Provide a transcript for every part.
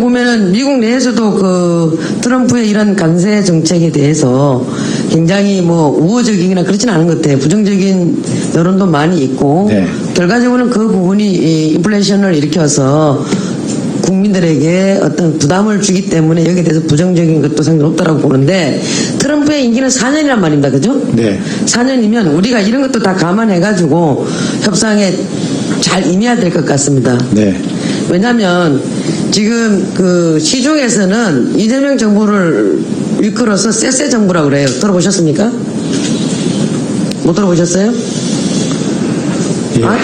보면은 미국 내에서도 그 트럼프의 이런 관세 정책에 대해서 굉장히 뭐 우호적이거나 그렇지는 않은 것 같아요. 부정적인 여론도 많이 있고 네. 결과적으로는 그 부분이 이 인플레이션을 일으켜서 국민들에게 어떤 부담을 주기 때문에 여기에 대해서 부정적인 것도 상당히 높다고 보는데 트럼프의 임기는 4년이란 말입니다. 그죠? 네. 4년이면 우리가 이런 것도 다 감안해가지고 협상에 잘 임해야 될 것 같습니다. 네. 왜냐하면 지금 그 시중에서는 이재명 정부를 이끌어서 쎄쎄 정부라고 그래요. 들어보셨습니까? 못 들어보셨어요? 예. 아?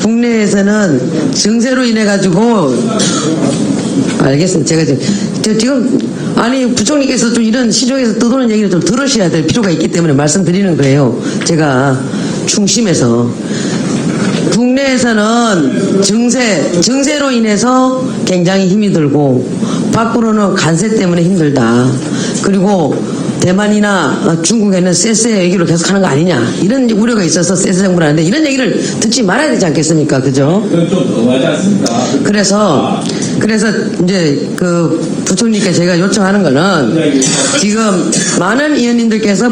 국내에서는 증세로 인해 가지고 알겠습니다. 제가 지금 아니 부총리께서 좀 이런 시중에서 떠도는 얘기를 좀 들으셔야 될 필요가 있기 때문에 말씀드리는 거예요. 제가 중심에서 국내에서는 증세로 인해서 굉장히 힘이 들고 밖으로는 관세 때문에 힘들다. 그리고 대만이나 중국에는 쎄쎄 얘기를 계속 하는 거 아니냐 이런 우려가 있어서 쎄쎄 정부를 하는데 이런 얘기를 듣지 말아야 되지 않겠습니까? 그죠? 그건 좀 너무하지 않습니까? 그래서 이제 그 부총리께 제가 요청하는 거는 지금 많은 의원님들께서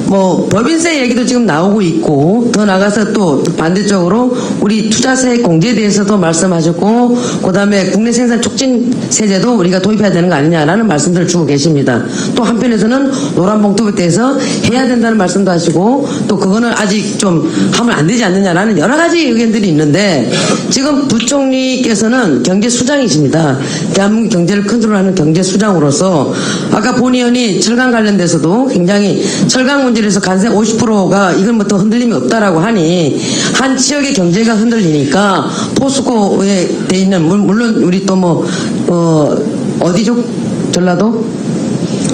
뭐 법인세 얘기도 지금 나오고 있고 더 나가서 또 반대쪽으로 우리 투자세 공제에 대해서도 말씀하셨고 그다음에 국내 생산 촉진 세제도 우리가 도입해야 되는 거 아니냐라는 말씀들을 주고 계십니다. 또 한편에서는 노란봉투에 대해서 해야 된다는 말씀도 하시고 또 그거는 아직 좀 하면 안 되지 않느냐라는 여러 가지 의견들이 있는데 지금 부총리께서는 경제수장이십니다. 대한민국 경제를 컨트롤하는 경제수장으로서 아까 본 의원이 철강 관련돼서도 굉장히 철강 문제에서 관세 50%가 이건 뭐 더 흔들림이 없다라고 하니 한 지역의 경제가 흔들리니까 포스코에 돼 있는 물론 우리 또 뭐 어디죠? 전라도?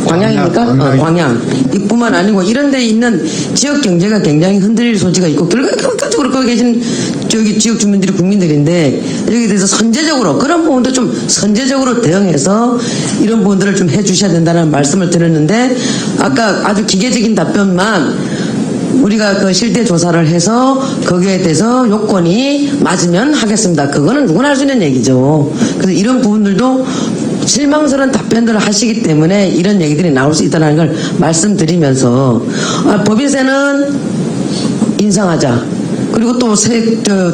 광양입니까? 광양. 이뿐만 아니고 이런 데 있는 지역 경제가 굉장히 흔들릴 소지가 있고 결과적으로 거기 계신 저기 지역 주민들이 국민들인데 여기에 대해서 선제적으로 그런 부분도 좀 선제적으로 대응해서 이런 부분들을 좀 해주셔야 된다는 말씀을 드렸는데 아까 아주 기계적인 답변만 우리가 그 실태 조사를 해서 거기에 대해서 요건이 맞으면 하겠습니다. 그거는 누구나 할 수 있는 얘기죠. 그래서 이런 부분들도 실망스러운 답변들을 하시기 때문에 이런 얘기들이 나올 수 있다는 걸 말씀드리면서 법인세는 인상하자. 그리고 또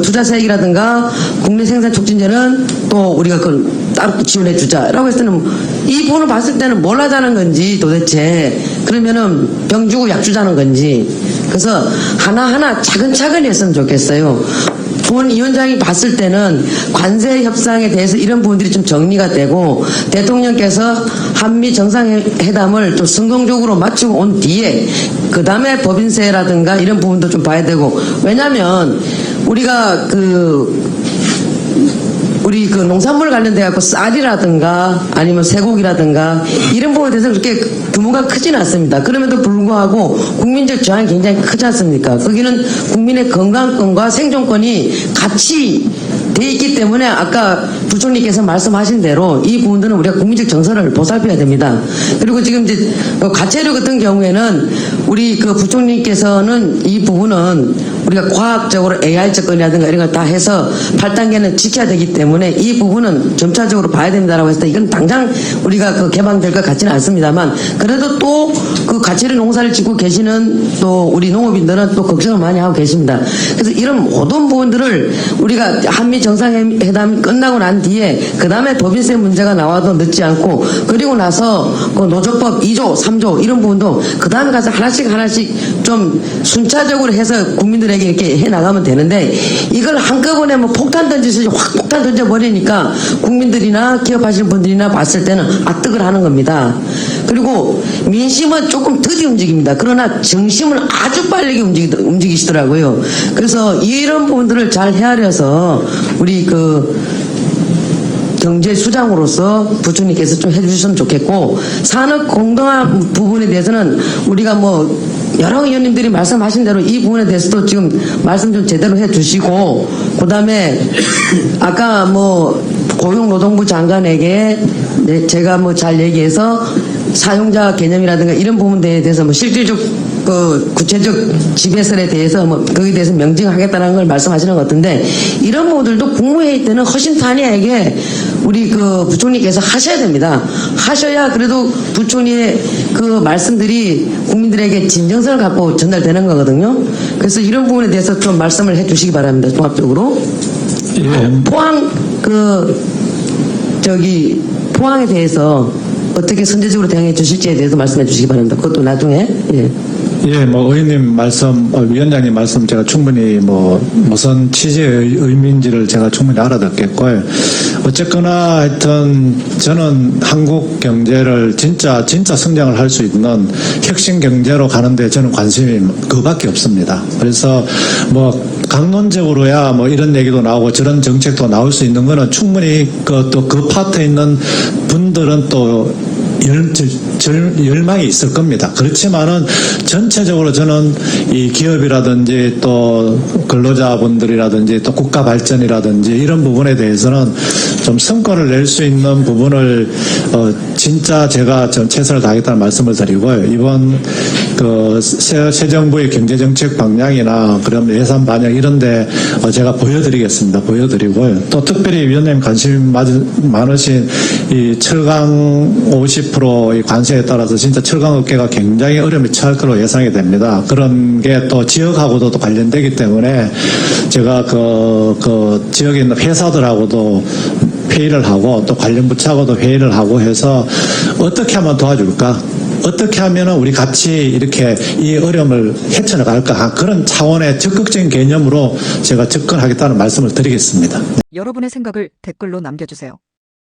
투자세액이라든가 국내 생산 촉진제는 또 우리가 그걸 따로 지원해 주자라고 했을 때는 이 부분을 봤을 때는 뭘 하자는 건지 도대체 그러면은 병 주고 약 주자는 건지 그래서 하나하나 차근차근 했으면 좋겠어요. 본 위원장이 봤을 때는 관세 협상에 대해서 이런 부분들이 좀 정리가 되고 대통령께서 한미 정상회담을 좀 성공적으로 마치고 온 뒤에 그 다음에 법인세라든가 이런 부분도 좀 봐야 되고 왜냐하면 우리가 우리 그 농산물 관련돼 갖고 쌀이라든가 아니면 쇠고기라든가 이런 부분에 대해서 그렇게 규모가 크진 않습니다. 그럼에도 불구하고 국민적 저항이 굉장히 크지 않습니까? 거기는 국민의 건강권과 생존권이 같이 돼 있기 때문에 아까 부총리께서 말씀하신 대로 이 부분들은 우리가 국민적 정서를 보살펴야 됩니다. 그리고 지금 이제 과체류 같은 경우에는 우리 그 부총리께서는 이 부분은 우리가 과학적으로 AI적 건이라든가 이런 걸 다 해서 8단계는 지켜야 되기 때문에 이 부분은 점차적으로 봐야 된다라고 했을 때 이건 당장 우리가 그 개방될 것 같지는 않습니다만 그래도 또 그 과체류 농사를 짓고 계시는 또 우리 농업인들은 또 걱정을 많이 하고 계십니다. 그래서 이런 모든 부분들을 우리가 한미 정상회담 끝나고 난 뒤에 그 다음에 법인세 문제가 나와도 늦지 않고 그리고 나서 그 노조법 2조, 3조 이런 부분도 그 다음에 가서 하나씩 좀 순차적으로 해서 국민들에게 이렇게 해 나가면 되는데 이걸 한꺼번에 뭐 폭탄 던지듯이 확 폭탄 던져버리니까 국민들이나 기업하시는 분들이나 봤을 때는 악득을 하는 겁니다. 그리고 민심은 조금 더디 움직입니다. 그러나 정심은 아주 빠르게 움직이시더라고요. 그래서 이런 부분들을 잘 헤아려서 우리 그 경제 수장으로서 부총리께서 좀 해주셨으면 좋겠고 산업 공동화 부분에 대해서는 우리가 뭐 여러 의원님들이 말씀하신 대로 이 부분에 대해서도 지금 말씀 좀 제대로 해주시고 그 다음에 아까 뭐 고용노동부 장관에게 제가 뭐 잘 얘기해서 사용자 개념이라든가 이런 부분에 대해서 뭐 실질적 그 구체적 지배설에 대해서 뭐 거기에 대해서 명징하겠다는 걸 말씀하시는 것 같은데 이런 부분들도 국무회의 때는 허심탄회하게 우리 그 부총리께서 하셔야 됩니다. 하셔야 그래도 부총리의 그 말씀들이 국민들에게 진정성을 갖고 전달되는 거거든요. 그래서 이런 부분에 대해서 좀 말씀을 해주시기 바랍니다. 종합적으로. 예. 포항에 대해서 어떻게 선제적으로 대응해 주실지에 대해서 말씀해 주시기 바랍니다. 그것도 나중에. 예. 예, 뭐 의원님 말씀, 위원장님 말씀 제가 충분히 뭐 무슨 취지의 의미인지를 제가 충분히 알아듣겠고요. 어쨌거나 하여튼 저는 한국 경제를 진짜 성장을 할 수 있는 혁신 경제로 가는데 저는 관심이 그밖에 없습니다. 그래서 뭐 강론적으로야 뭐 이런 얘기도 나오고 저런 정책도 나올 수 있는 거는 충분히 그 파트에 있는 분들은 또 열망이 있을 겁니다. 그렇지만은 전체적으로 저는 이 기업이라든지 또 근로자분들이라든지 또 국가 발전이라든지 이런 부분에 대해서는 좀 성과를 낼 수 있는 부분을 진짜 제가 전 최선을 다하겠다는 말씀을 드리고요. 이번 그 새 정부의 경제정책 방향이나 그런 예산 반영 이런데 제가 보여드리겠습니다. 보여드리고요. 또 특별히 위원님 관심이 많으신 이 철강 50%의 관세에 따라서 진짜 철강업계가 굉장히 어려움에 처할 것으로 예상이 됩니다. 그런 게 또 지역하고도 또 관련되기 때문에 제가 그 지역에 있는 회사들하고도 회의를 하고 또 관련 부처하고도 회의를 하고 해서 어떻게 하면 도와줄까? 어떻게 하면 우리 같이 이렇게 이 어려움을 헤쳐나갈까? 그런 차원의 적극적인 개념으로 제가 접근하겠다는 말씀을 드리겠습니다. 여러분의 생각을 댓글로 남겨주세요.